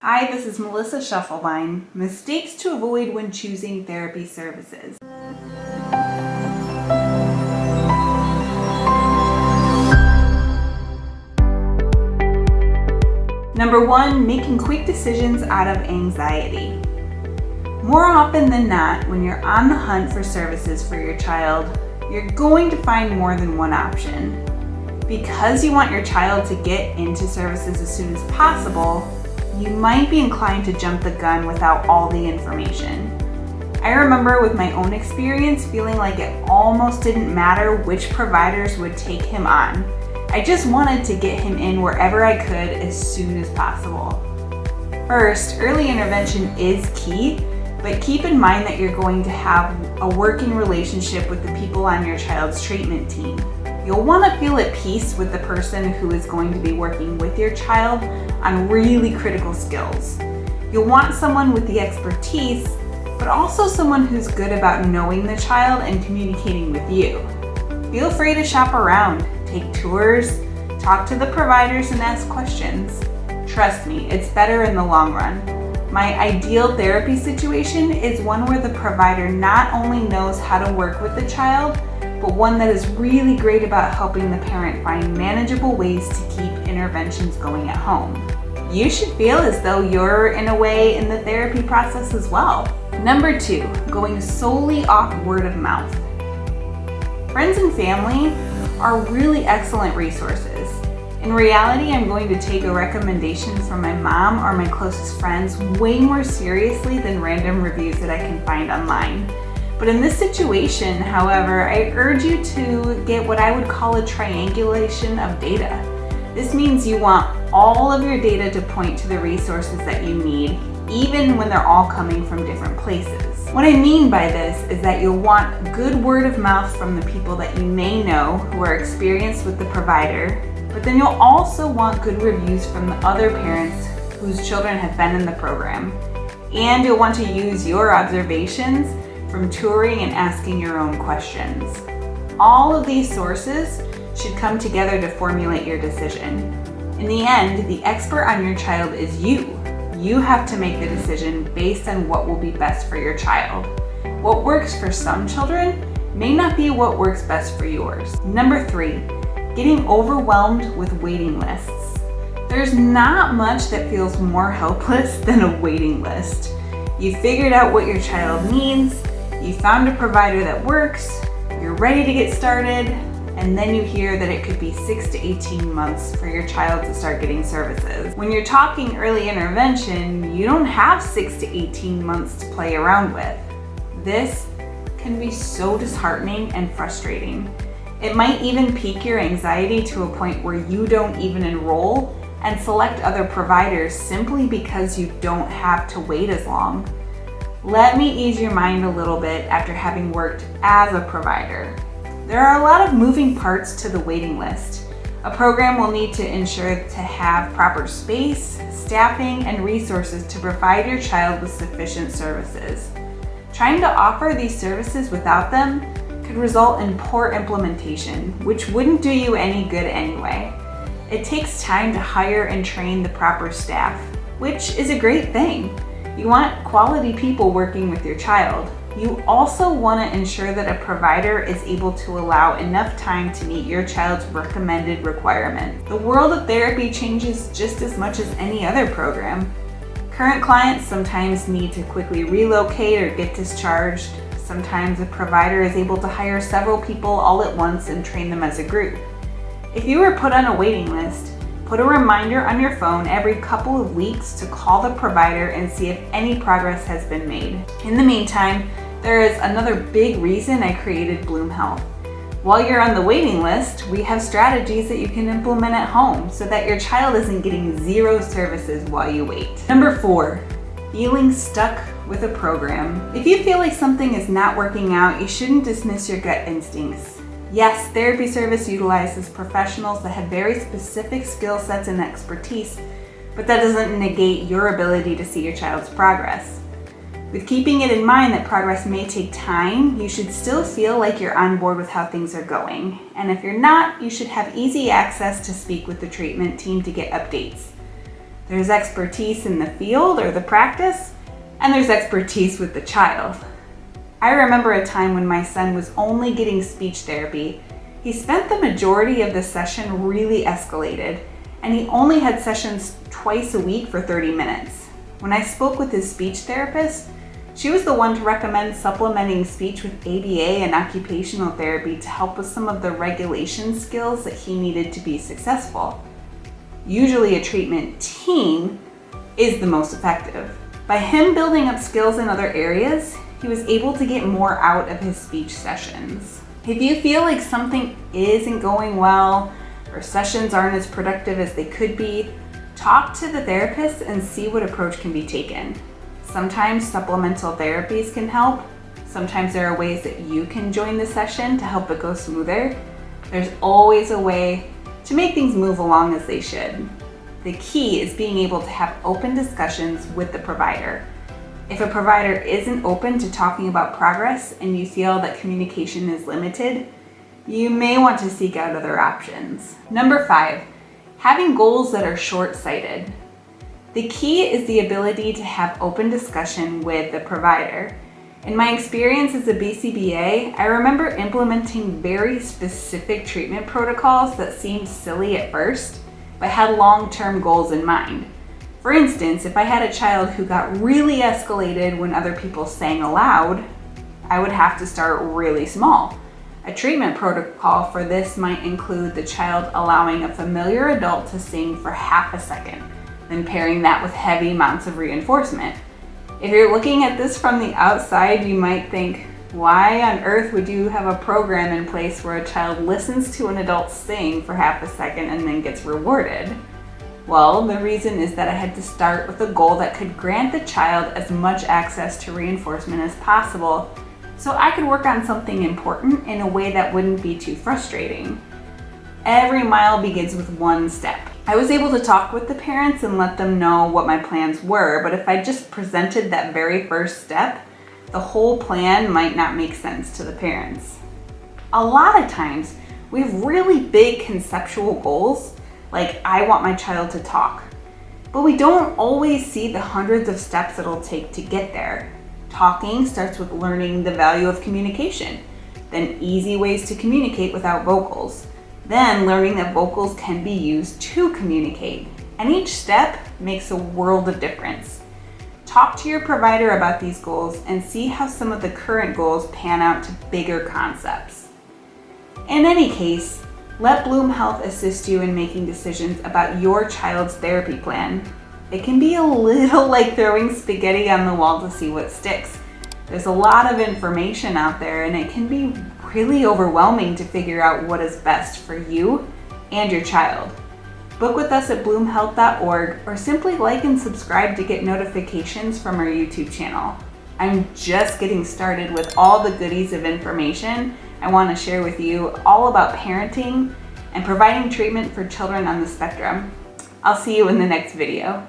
Hi, this is Melissa Schiefelbein. Mistakes to avoid when choosing therapy services. Number 1, making quick decisions out of anxiety. More often than not, when you're on the hunt for services for your child, you're going to find more than one option. Because you want your child to get into services as soon as possible, you might be inclined to jump the gun without all the information. I remember with my own experience feeling like it almost didn't matter which providers would take him on. I just wanted to get him in wherever I could as soon as possible. First, early intervention is key, but keep in mind that you're going to have a working relationship with the people on your child's treatment team. You'll want to feel at peace with the person who is going to be working with your child on really critical skills. You'll want someone with the expertise, but also someone who's good about knowing the child and communicating with you. Feel free to shop around, take tours, talk to the providers, and ask questions. Trust me, it's better in the long run. My ideal therapy situation is one where the provider not only knows how to work with the child, but one that is really great about helping the parent find manageable ways to keep interventions going at home. You should feel as though you're, in a way, in the therapy process as well. Number 2, going solely off word of mouth. Friends and family are really excellent resources. In reality, I'm going to take a recommendation from my mom or my closest friends way more seriously than random reviews that I can find online. But in this situation, however, I urge you to get what I would call a triangulation of data. This means you want all of your data to point to the resources that you need, even when they're all coming from different places. What I mean by this is that you'll want good word of mouth from the people that you may know who are experienced with the provider, but then you'll also want good reviews from the other parents whose children have been in the program. And you'll want to use your observations from touring and asking your own questions. All of these sources should come together to formulate your decision. In the end, the expert on your child is you. You have to make the decision based on what will be best for your child. What works for some children may not be what works best for yours. Number 3, getting overwhelmed with waiting lists. There's not much that feels more helpless than a waiting list. You figured out what your child needs, you found a provider that works, you're ready to get started, and then you hear that it could be 6 to 18 months for your child to start getting services. When you're talking early intervention, you don't have 6 to 18 months to play around with. This can be so disheartening and frustrating. It might even pique your anxiety to a point where you don't even enroll and select other providers simply because you don't have to wait as long. Let me ease your mind a little bit after having worked as a provider. There are a lot of moving parts to the waiting list. A program will need to ensure to have proper space, staffing, and resources to provide your child with sufficient services. Trying to offer these services without them could result in poor implementation, which wouldn't do you any good anyway. It takes time to hire and train the proper staff, which is a great thing. You want quality people working with your child. You also want to ensure that a provider is able to allow enough time to meet your child's recommended requirements. The world of therapy changes just as much as any other program. Current clients sometimes need to quickly relocate or get discharged. Sometimes a provider is able to hire several people all at once and train them as a group. If you were put on a waiting list, put a reminder on your phone every couple of weeks to call the provider and see if any progress has been made. In the meantime, there is another big reason I created Bloom Health. While you're on the waiting list, we have strategies that you can implement at home so that your child isn't getting 0 services while you wait. Number 4, feeling stuck with a program. If you feel like something is not working out, you shouldn't dismiss your gut instincts. Yes, therapy service utilizes professionals that have very specific skill sets and expertise, but that doesn't negate your ability to see your child's progress. With keeping it in mind that progress may take time, you should still feel like you're on board with how things are going. And if you're not, you should have easy access to speak with the treatment team to get updates. There's expertise in the field or the practice, and there's expertise with the child. I remember a time when my son was only getting speech therapy. He spent the majority of the session really escalated, and he only had sessions twice a week for 30 minutes. When I spoke with his speech therapist, she was the one to recommend supplementing speech with ABA and occupational therapy to help with some of the regulation skills that he needed to be successful. Usually a treatment team is the most effective. By him building up skills in other areas, he was able to get more out of his speech sessions. If you feel like something isn't going well or sessions aren't as productive as they could be, talk to the therapist and see what approach can be taken. Sometimes supplemental therapies can help. Sometimes there are ways that you can join the session to help it go smoother. There's always a way to make things move along as they should. The key is being able to have open discussions with the provider. If a provider isn't open to talking about progress and you feel that communication is limited, you may want to seek out other options. Number 5, having goals that are short-sighted. The key is the ability to have open discussion with the provider. In my experience as a BCBA, I remember implementing very specific treatment protocols that seemed silly at first, but had long-term goals in mind. For instance, if I had a child who got really escalated when other people sang aloud, I would have to start really small. A treatment protocol for this might include the child allowing a familiar adult to sing for half a second, then pairing that with heavy amounts of reinforcement. If you're looking at this from the outside, you might think, why on earth would you have a program in place where a child listens to an adult sing for half a second and then gets rewarded? Well, the reason is that I had to start with a goal that could grant the child as much access to reinforcement as possible, so I could work on something important in a way that wouldn't be too frustrating. Every mile begins with one step. I was able to talk with the parents and let them know what my plans were, but if I just presented that very first step, the whole plan might not make sense to the parents. A lot of times, we have really big conceptual goals, like I want my child to talk, but we don't always see the hundreds of steps it'll take to get there. Talking starts with learning the value of communication, then easy ways to communicate without vocals, then learning that vocals can be used to communicate, and each step makes a world of difference. Talk to your provider about these goals and see how some of the current goals pan out to bigger concepts. In any case, let Bloom Health assist you in making decisions about your child's therapy plan. It can be a little like throwing spaghetti on the wall to see what sticks. There's a lot of information out there, and it can be really overwhelming to figure out what is best for you and your child. Book with us at bloomhealth.org or simply like and subscribe to get notifications from our YouTube channel. I'm just getting started with all the goodies of information I want to share with you all about parenting and providing treatment for children on the spectrum. I'll see you in the next video.